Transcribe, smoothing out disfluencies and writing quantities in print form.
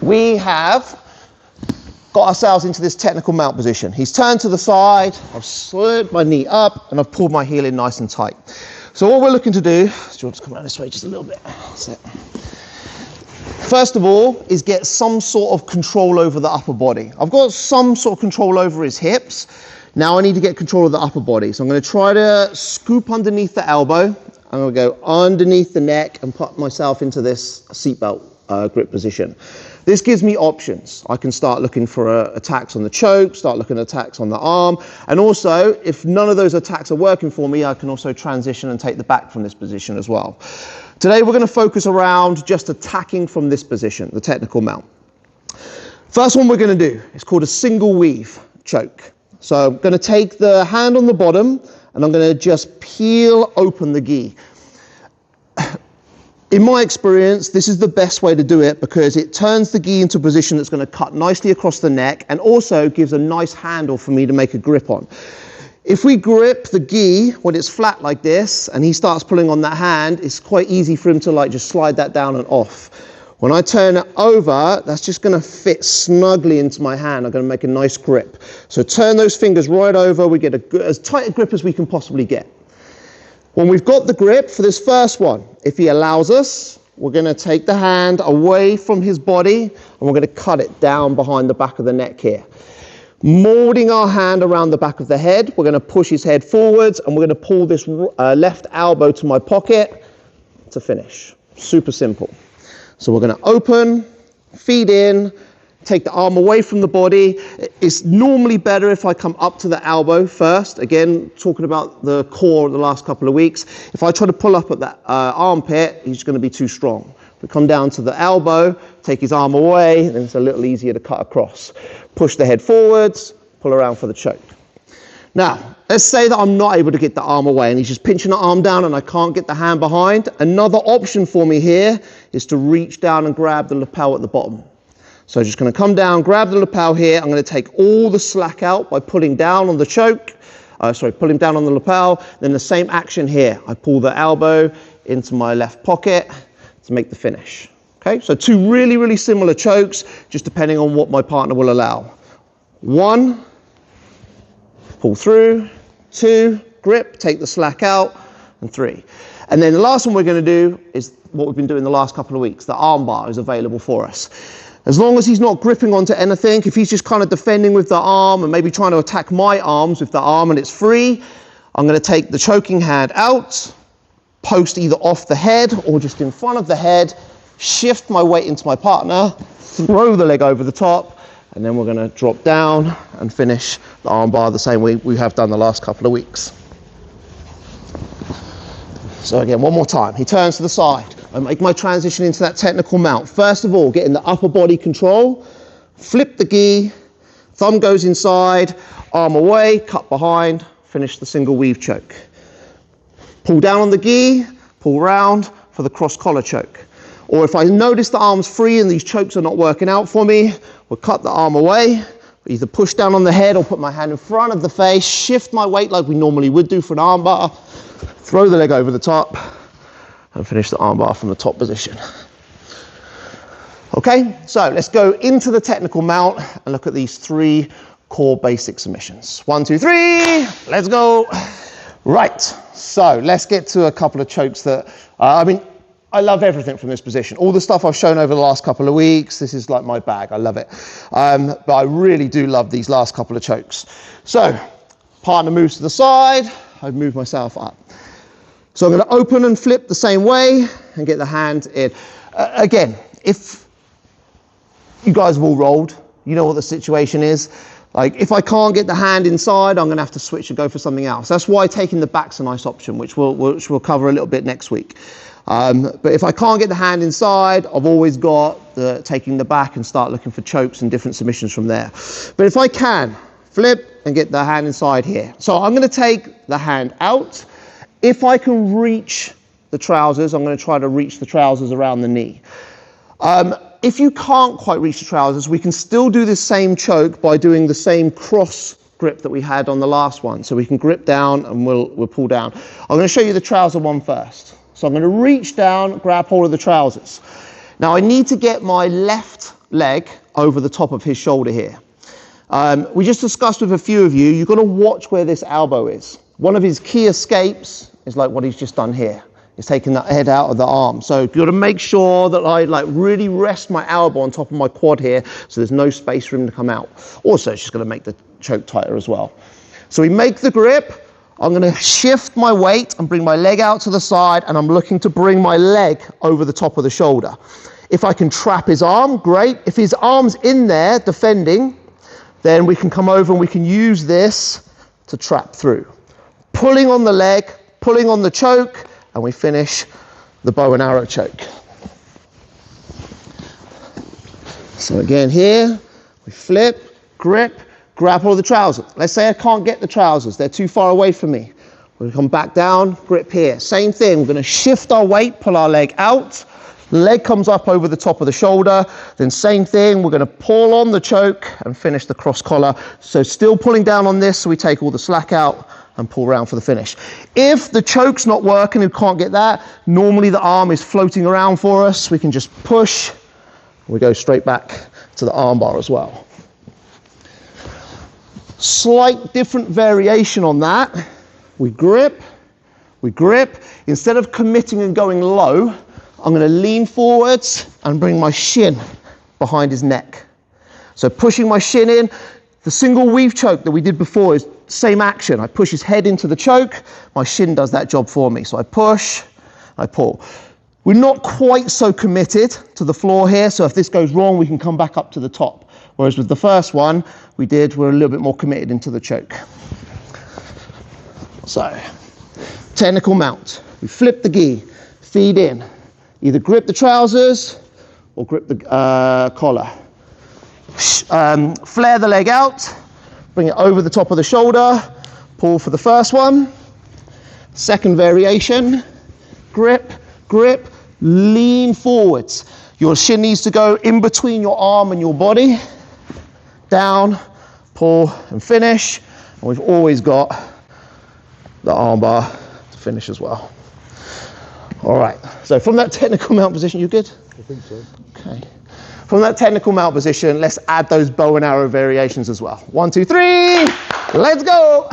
we have got ourselves into this technical mount position. He's turned to the side, I've slid my knee up, and I've pulled my heel in nice and tight. So what we're looking to do, do you want to come around this way just a little bit? That's it. First of all, is get some sort of control over the upper body. I've got some sort of control over his hips. Now I need to get control of the upper body. So I'm going to try to scoop underneath the elbow. I'm going to go underneath the neck and put myself into this seatbelt grip position. This gives me options. I can start looking for attacks on the choke, start looking at attacks on the arm, and also, if none of those attacks are working for me, I can also transition and take the back from this position as well. Today we're going to focus around just attacking from this position, the technical mount. First one we're going to do is called a single weave choke. So I'm going to take the hand on the bottom and I'm going to just peel open the gi. In my experience, this is the best way to do it because it turns the gi into a position that's going to cut nicely across the neck and also gives a nice handle for me to make a grip on. If we grip the gi when it's flat like this and he starts pulling on that hand, it's quite easy for him to like just slide that down and off. When I turn it over, that's just going to fit snugly into my hand. I'm going to make a nice grip. So turn those fingers right over. We get as tight a grip as we can possibly get. When we've got the grip for this first one, if he allows us, we're going to take the hand away from his body and we're going to cut it down behind the back of the neck here. Molding our hand around the back of the head, we're going to push his head forwards and we're going to pull this left elbow to my pocket to finish. Super simple. So we're going to open, feed in, take the arm away from the body. It's normally better if I come up to the elbow first. Again, talking about the core the last couple of weeks. If I try to pull up at that armpit, he's going to be too strong. We come down to the elbow, take his arm away, then it's a little easier to cut across. Push the head forwards, pull around for the choke. Now, let's say that I'm not able to get the arm away and he's just pinching the arm down and I can't get the hand behind. Another option for me here is to reach down and grab the lapel at the bottom. So I'm just going to come down, grab the lapel here. I'm going to take all the slack out by pulling down on the choke. Pulling down on the lapel. Then the same action here. I pull the elbow into my left pocket to make the finish. Okay, so two really, really similar chokes, just depending on what my partner will allow. 1, pull through. 2, grip, take the slack out. And 3. And then the last one we're going to do is what we've been doing the last couple of weeks. The arm bar is available for us. As long as he's not gripping onto anything, if he's just kind of defending with the arm and maybe trying to attack my arms with the arm and it's free, I'm going to take the choking hand out, post either off the head or just in front of the head, shift my weight into my partner, throw the leg over the top, and then we're going to drop down and finish the arm bar the same way we have done the last couple of weeks. So again, one more time. He turns to the side. I make my transition into that technical mount. First of all, getting the upper body control, flip the gi, thumb goes inside, arm away, cut behind, finish the single weave choke. Pull down on the gi, pull round for the cross collar choke. Or if I notice the arm's free and these chokes are not working out for me, we'll cut the arm away, either push down on the head or put my hand in front of the face, shift my weight like we normally would do for an arm bar, throw the leg over the top, and finish the arm bar from the top position. Okay, so let's go into the technical mount and look at these 3 core basic submissions. 1, 2, 3, let's go. Right, so let's get to a couple of chokes that, I love everything from this position. All the stuff I've shown over the last couple of weeks, this is like my bag, I love it. But I really do love these last couple of chokes. So, partner moves to the side, I move myself up. So I'm going to open and flip the same way and get the hand in. Again, if you guys have all rolled, you know what the situation is. Like if I can't get the hand inside, I'm going to have to switch and go for something else. That's why taking the back's a nice option, which we'll cover a little bit next week. But if I can't get the hand inside, I've always got taking the back and start looking for chokes and different submissions from there. But if I can, flip and get the hand inside here. So I'm going to take the hand out. If I can reach the trousers, I'm going to try to reach the trousers around the knee. If you can't quite reach the trousers, we can still do this same choke by doing the same cross grip that we had on the last one. So we can grip down and we'll pull down. I'm going to show you the trouser one first. So I'm going to reach down, grab hold of the trousers. Now I need to get my left leg over the top of his shoulder here. We just discussed with a few of you, you've got to watch where this elbow is. One of his key escapes is like what he's just done here. He's taking that head out of the arm. So you've got to make sure that I really rest my elbow on top of my quad here so there's no space for him to come out. Also, it's just going to make the choke tighter as well. So we make the grip. I'm going to shift my weight and bring my leg out to the side, and I'm looking to bring my leg over the top of the shoulder. If I can trap his arm, great. If his arm's in there defending, then we can come over and we can use this to trap through. Pulling on the leg, pulling on the choke, and we finish the bow and arrow choke. So again here, we flip, grip, grapple the trousers. Let's say I can't get the trousers, they're too far away from me. We'll come back down, grip here. Same thing, we're going to shift our weight, pull our leg out, leg comes up over the top of the shoulder, then same thing, we're going to pull on the choke and finish the cross collar. So still pulling down on this, so we take all the slack out and pull around for the finish. If the choke's not working, we can't get that, normally the arm is floating around for us, we can just push, we go straight back to the arm bar as well. Slight different variation on that. We grip. Instead of committing and going low, I'm going to lean forwards and bring my shin behind his neck. So pushing my shin in. The single weave choke that we did before is same action. I push his head into the choke. My shin does that job for me. So I push, I pull. We're not quite so committed to the floor here, so if this goes wrong, we can come back up to the top. Whereas with the first one, we're a little bit more committed into the choke. So, technical mount. We flip the gi, feed in. Either grip the trousers or grip the collar. Flare the leg out, bring it over the top of the shoulder, pull for the first one. Second variation, grip, lean forwards. Your shin needs to go in between your arm and your body. Down, pull and finish. And we've always got the arm bar to finish as well. All right, so from that technical mount position, you good? I think so. Okay. From that technical mount position, let's add those bow and arrow variations as well. 1, 2, 3, let's go.